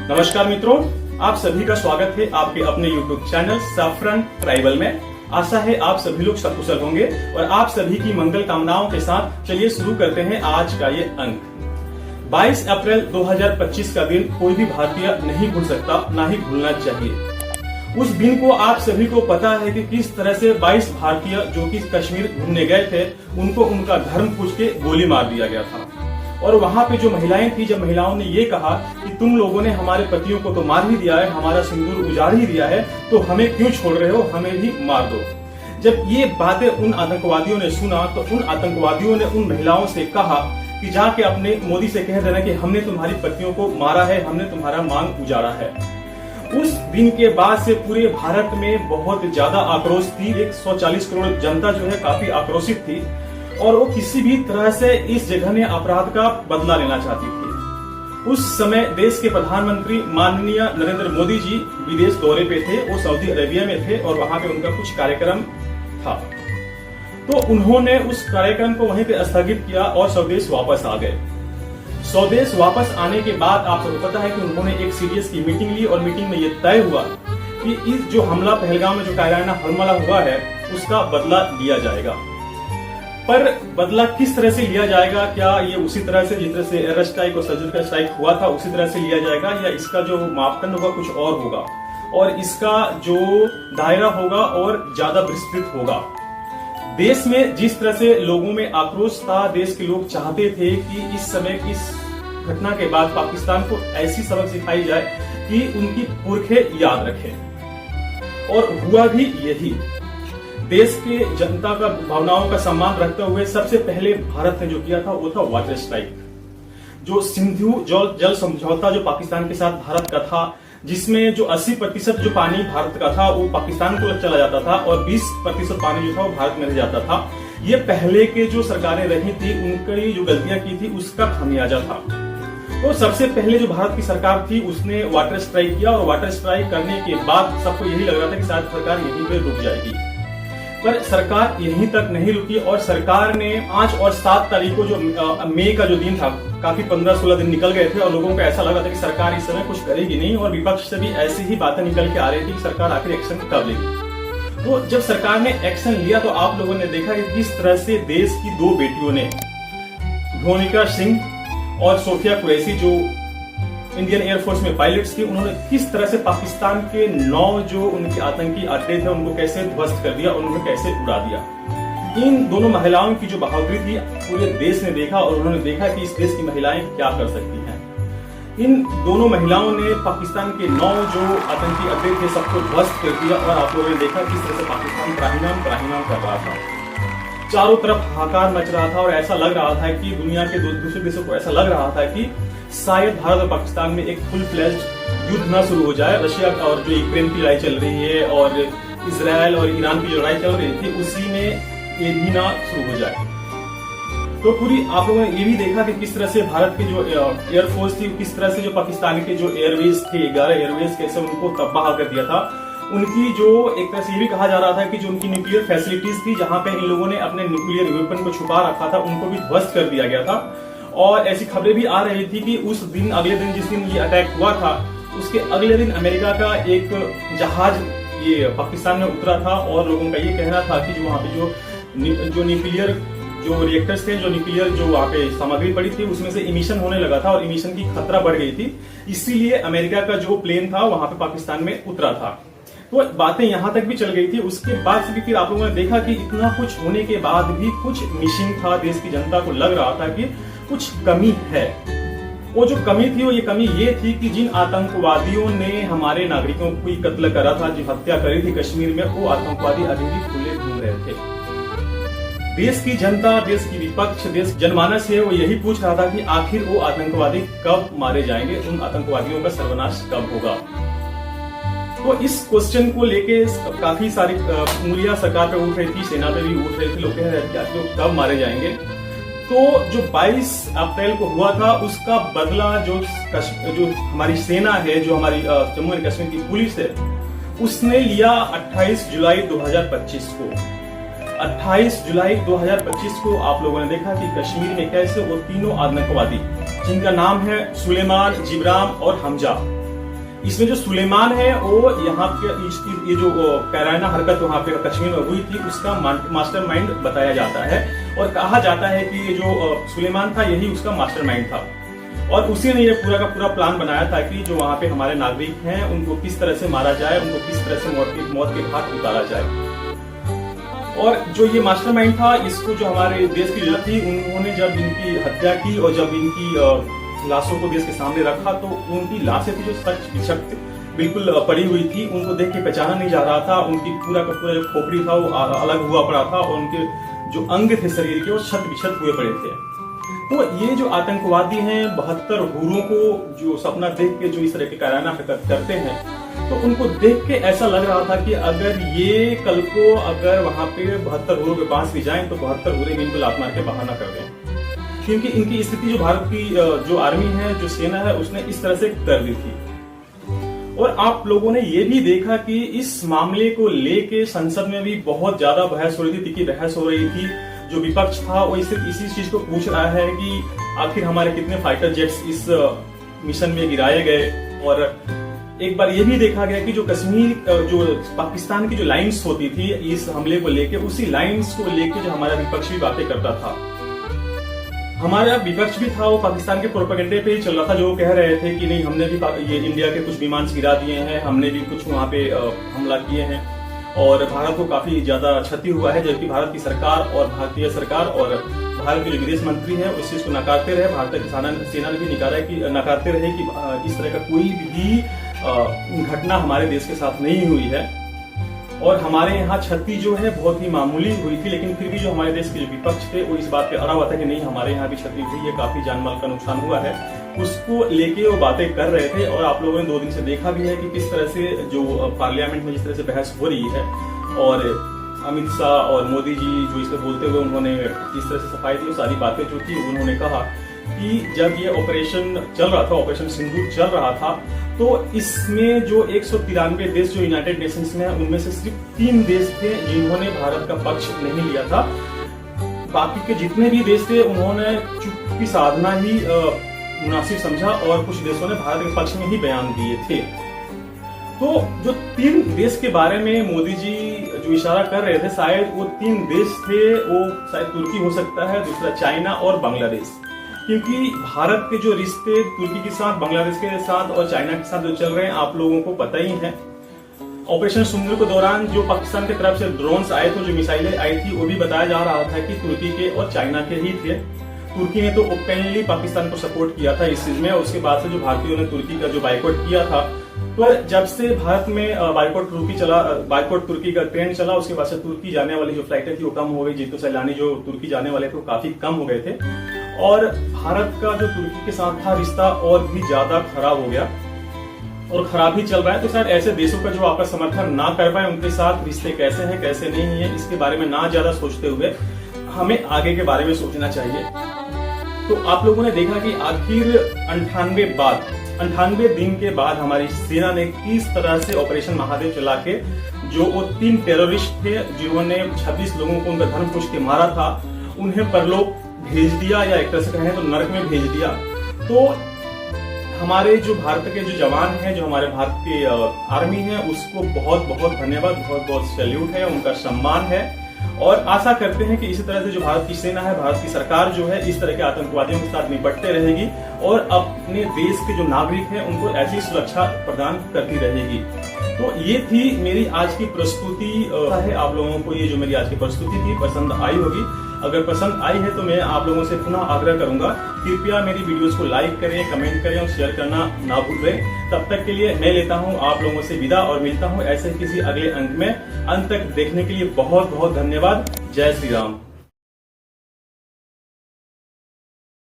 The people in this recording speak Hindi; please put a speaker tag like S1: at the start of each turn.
S1: नमस्कार मित्रों, आप सभी का स्वागत है आपके अपने YouTube चैनल सैफरन ट्राइबल में। आशा है आप सभी लोग सकुशल होंगे और आप सभी की मंगल कामनाओं के साथ चलिए शुरू करते हैं आज का ये अंक। 22 अप्रैल 2025 का दिन कोई भी भारतीय नहीं भूल सकता, ना ही भूलना चाहिए। उस दिन को आप सभी को पता है कि किस तरह से 22 भारतीय जो कि कश्मीर घूमने गए थे, उनको उनका धर्म पूछ के गोली मार दिया गया था। और वहां पे जो महिलाएं थी, जब महिलाओं ने ये कहा कि तुम लोगों ने हमारे पतियों को तो मार ही दिया है, हमारा सिंदूर उजाड़ ही दिया है, तो हमें क्यों छोड़ रहे हो, हमें भी मार दो। जब ये बातें उन आतंकवादियों ने सुना तो उन आतंकवादियों ने उन महिलाओं से कहा कि जाके अपने मोदी से कह देना कि हमने तुम्हारी पतियों को मारा है, हमने तुम्हारा मांग उजाड़ा है। उस दिन के बाद से पूरे भारत में बहुत ज्यादा आक्रोश थी। 140 करोड़ जनता जो है काफी आक्रोशित थी और वो किसी भी तरह से इस जघन्य अपराध का बदला लेना चाहती थी। उस समय देश के प्रधानमंत्री माननीय नरेंद्र मोदी जी विदेश दौरे पे थे, वो सऊदी अरेबिया में थे और वहां पे उनका कुछ कार्यक्रम था। तो उन्होंने उस कार्यक्रम को वहीं पे स्थगित किया और स्वदेश वापस आ गए। स्वदेश वापस आने के बाद आप सबको पता है कि उन्होंने एक सीडीएस की मीटिंग ली और मीटिंग में ये तय हुआ कि इस जो हमला पहलगाम में जो कायराना हमला हुआ है उसका बदला लिया जाएगा। पर बदला किस तरह से लिया जाएगा? क्या ये उसी तरह से जिस तरह से एयर स्ट्राइक और सर्जिकल स्ट्राइक हुआ था उसी तरह से लिया जाएगा, या इसका जो मापदंड होगा कुछ और होगा और इसका जो दायरा होगा और ज्यादा विस्तृत होगा? देश में जिस तरह से लोगों में आक्रोश था, देश के लोग चाहते थे कि इस समय इस घटना के बाद पाकिस्तान को ऐसी सबक सिखाई जाए कि उनकी पुरखे याद रखें, और हुआ भी यही। देश के जनता का भावनाओं का सम्मान रखते हुए सबसे पहले भारत ने जो किया था वो था वाटर स्ट्राइक। जो सिंधु जल समझौता जो पाकिस्तान के साथ भारत का था, जिसमें जो 80% जो पानी भारत का था वो पाकिस्तान को चला जाता था और 20% पानी जो था वो भारत में रह जाता था। ये पहले के जो सरकारें रही थी उनकी जो गलतियां की थी उसका खामियाजा था। तो सबसे पहले जो भारत की सरकार थी उसने वाटर स्ट्राइक किया और वाटर स्ट्राइक करने के बाद सबको यही लग रहा था कि शायद सरकार यहीं पे रुक जाएगी, पर सरकार यहीं तक नहीं रुकी और सरकार ने 5 और 7 तारीख को जो मई का जो दिन था, काफी 15-16 दिन निकल गए थे और लोगों को ऐसा लगा था कि सरकार इस समय कुछ करेगी नहीं, और विपक्ष से भी ऐसी ही बातें निकल के आ रही थी कि सरकार आखिर एक्शन कब लेगी। तो जब सरकार ने एक्शन लिया तो आप लोगों ने देखा कि किस तरह से देश की 2 बेटियों ने, भुवनिका सिंह और सोफिया कुरैशी जो इंडियन एयरफोर्स में पायलट्स थी, उन्होंने किस तरह से पाकिस्तान के 9 जो उनके आतंकी अड्डे थे उनको कैसे ध्वस्त कर दिया और उनको कैसे उड़ा दिया। इन दोनों महिलाओं की जो बहादुरी थी पूरे देश ने देखा और उन्होंने देखा कि इस देश की महिलाएं क्या कर सकती हैं। इन दोनों महिलाओं ने पाकिस्तान के 9 जो आतंकी अड्डे थे सबको ध्वस्त कर दिया और आप लोगों ने देखा किस तरह से पाकिस्तान त्राहिमाम कर रहा था। चारों तरफ हाहाकार मच रहा था और ऐसा लग रहा था कि दुनिया के दूसरे देशों को ऐसा लग रहा था कि शायद भारत और पाकिस्तान में एक फुल फ्लेज्ड युद्ध न शुरू हो जाए। रशिया और जो यूक्रेन की लड़ाई चल रही है और इजराइल और ईरान की जो लड़ाई चल रही थी उसी में ये भी ना शुरू हो जाए। तो पूरी आप लोगों ने ये भी देखा कि किस तरह से भारत की जो एयरफोर्स थी, किस तरह से जो पाकिस्तान के जो एयरवेज थे 11 एयरवेज कैसे उनको तबाह कर दिया था। उनकी जो एक तरह से ये भी कहा जा रहा था कि जो उनकी न्यूक्लियर फैसिलिटीज थी, जहां पे इन लोगों ने अपने न्यूक्लियर वेपन को छुपा रखा था, उनको भी ध्वस्त कर दिया गया था। और ऐसी खबरें भी आ रही थी कि उस दिन, अगले दिन जिस दिन ये अटैक हुआ था, उसके अगले दिन अमेरिका का एक जहाज ये पाकिस्तान में उतरा था और लोगों का ये कहना था कि जो वहां पे जो न्यूक्लियर जो रिएक्टर्स थे, जो न्यूक्लियर जो वहां पे सामग्री पड़ी थी, उसमें से इमिशन होने लगा था और इमिशन की खतरा बढ़ गई थी, इसीलिए अमेरिका का जो प्लेन था वहां पे पाकिस्तान में उतरा था। तो बातें यहां तक भी चल गई थी। उसके बाद से भी फिर आप लोगों ने देखा कि इतना कुछ होने के बाद भी कुछ मिसिंग था। देश की जनता को लग रहा था कि कुछ कमी है। वो जो कमी थी वो ये कमी ये थी कि जिन आतंकवादियों ने हमारे नागरिकों को कत्ल करा था, जो हत्या करी थी कश्मीर में, वो आतंकवादी अभी भी खुले घूम रहे थे। देश की जनता, देश की विपक्ष, देश जनमानस है वो यही पूछ रहा था कि आखिर वो आतंकवादी कब मारे जाएंगे, उन आतंकवादियों का सर्वनाश कब होगा। तो इस क्वेश्चन को लेके काफी सारी उंगलियां सरकार पे उठ रही थी, सेना पे भी उठ रही थी। लोग कह रहे थे कि आखिर कब मारे जाएंगे। तो जो 22 अप्रैल को हुआ था उसका बदला जो हमारी सेना है, जो हमारी जम्मू एंड कश्मीर की पुलिस है, उसने लिया 28 जुलाई 2025 को। 28 जुलाई 2025 को आप लोगों ने देखा कि कश्मीर में कैसे वो तीनों आतंकवादी, जिनका नाम है सुलेमान, जिब्राम और हमजा, इसमें जो सुलेमान है वो यहाँ के ये जो कैराना हरकत वहाँ पे कश्मीर में हुई थी उसका मास्टरमाइंड बताया जाता है और कहा जाता है कि ये जो सुलेमान था यही उसका मास्टरमाइंड था और उसी ने ये पूरा का पूरा प्लान बनाया था कि जो वहाँ पे हमारे नागरिक हैं उनको किस तरह से मारा जाए, उनको किस तरह से मौत के घाट उतारा जाए। और जो ये मास्टरमाइंड था इसको जो हमारे देश की लीडर थी उन्होंने जब इनकी हत्या की और जब इनकी लाशों को देश के सामने रखा तो उनकी लाशें थी जो सख्त बिल्कुल पड़ी हुई थी, उनको देख के पहचाना नहीं जा रहा था। उनकी पूरा का पूरा जो खोपड़ी था वो अलग हुआ पड़ा था और उनके जो अंग थे शरीर के वो छत बिछत हुए पड़े थे। तो ये जो आतंकवादी हैं 72 हूरों को जो सपना देख के जो इस तरह के कायराना हरकत करते हैं तो उनको देख के ऐसा लग रहा था कि अगर ये कल को अगर वहां पे 72 हूरों के पास भी जाएं तो 72 हूरे इनको लात मार के बाहर न कर दें, क्योंकि इनकी स्थिति जो भारत की जो आर्मी है जो सेना है उसने इस तरह से कर दी थी। और आप लोगों ने ये भी देखा कि इस मामले को लेके संसद में भी बहुत ज्यादा बहस हो रही थी, तीखी बहस हो रही थी। जो विपक्ष था वो इसी चीज को पूछ रहा है कि आखिर हमारे कितने फाइटर जेट्स इस मिशन में गिराए गए। और एक बार ये भी देखा गया कि जो कश्मीर जो पाकिस्तान की जो लाइन्स होती थी इस हमले को लेके उसी लाइन्स को लेके जो हमारा विपक्ष भी बातें करता था। हमारा विपक्ष भी था वो पाकिस्तान के प्रोपेगेंडे पे ही चल रहा था, जो कह रहे थे कि नहीं हमने भी ये इंडिया के कुछ विमान गिरा दिए हैं, हमने भी कुछ वहां पे हमला किए हैं और भारत को काफी ज्यादा क्षति हुआ है। जबकि भारत की सरकार और भारतीय सरकार और भारत के जो विदेश मंत्री हैं उस चीज को नकारते रहे। भारतीय सेना ने भी नकारते रहे कि इस तरह का कोई भी घटना हमारे देश के साथ नहीं हुई है और हमारे यहाँ क्षति जो है बहुत ही मामूली हुई थी। लेकिन फिर भी जो हमारे देश के जो विपक्ष थे वो इस बात पे अड़ा हुआ था कि नहीं हमारे यहाँ भी क्षति हुई है, काफी जान माल का नुकसान हुआ है, उसको लेके वो बातें कर रहे थे। और आप लोगों ने 2 दिन से देखा भी है कि किस तरह से जो पार्लियामेंट में जिस तरह से बहस हो रही है और अमित शाह और मोदी जी जो इसमें बोलते हुए उन्होंने जिस तरह से सफाई दी, वो सारी बातें जो थी उन्होंने कहा कि जब ये ऑपरेशन चल रहा था, ऑपरेशन सिंदूर चल रहा था, तो इसमें जो 193 देश जो यूनाइटेड नेशंस में है उनमें से सिर्फ 3 देश थे जिन्होंने भारत का पक्ष नहीं लिया था। बाकी के जितने भी देश थे उन्होंने चुप की साधना ही मुनासिब समझा और कुछ देशों ने भारत के पक्ष में ही बयान दिए थे। तो जो 3 देश के बारे में मोदी जी जो इशारा कर रहे थे शायद वो 3 देश थे, वो शायद तुर्की हो सकता है, दूसरा चाइना और बांग्लादेश। क्योंकि भारत के जो रिश्ते तुर्की के साथ, बांग्लादेश के साथ और चाइना के साथ जो चल रहे हैं आप लोगों को पता ही है। ऑपरेशन सिंदूर के दौरान जो पाकिस्तान की तरफ से ड्रोन्स आए थे, जो मिसाइलें आई थी, वो भी बताया जा रहा था कि तुर्की के और चाइना के ही थे। तुर्की ने तो ओपनली पाकिस्तान को सपोर्ट किया था इस चीज में। उसके बाद से जो भारतीयों ने तुर्की का जो बाइकआउट किया था, तो जब से भारत में बाइकआउट तुर्की का ट्रेंड चला, उसके बाद से तुर्की जाने वाली जो फ्लाइटें थी वो कम हो गई। जीतू सैलानी जो तुर्की जाने वाले थे वो काफी कम हो गए थे और भारत का जो तुर्की के साथ था रिश्ता और भी ज्यादा खराब हो गया और खराब ही चल रहा है। तो शायद ऐसे देशों का जो आपका समर्थन ना कर पाए, उनके साथ रिश्ते कैसे हैं कैसे नहीं है, इसके बारे में ना ज्यादा सोचते हुए हमें आगे के बारे में सोचना चाहिए। तो आप लोगों ने देखा कि आखिर 98 दिन के बाद हमारी सेना ने किस तरह से ऑपरेशन महादेव चला के जो वो 3 टेररिस्ट थे जिन्होंने 26 लोगों को उनका धर्म पूछ के मारा था, उन्हें परलोक भेज दिया, या एक तरह से कहें तो नरक में भेज दिया। तो हमारे जो भारत के जो जवान हैं, जो हमारे भारत की आर्मी है, उसको बहुत बहुत धन्यवाद, बहुत बहुत सैल्यूट है, उनका सम्मान है। और आशा करते हैं कि इसी तरह से जो भारत की सेना है, भारत की सरकार जो है, इस तरह के आतंकवादियों के साथ निपटते रहेगी और अपने देश के जो नागरिक हैं उनको ऐसी सुरक्षा प्रदान करती रहेगी। तो ये थी मेरी आज की प्रस्तुति है। आप लोगों को ये जो मेरी आज की प्रस्तुति थी पसंद आई होगी। अगर पसंद आई है तो मैं आप लोगों से पुनः आग्रह करूंगा, कृपया मेरी वीडियोस को लाइक करें, कमेंट करें और शेयर करना ना भूलें। तब तक के लिए मैं लेता हूं आप लोगों से विदा और मिलता हूं ऐसे किसी अगले अंक में। अंत तक देखने के लिए बहुत बहुत धन्यवाद। जय श्री राम।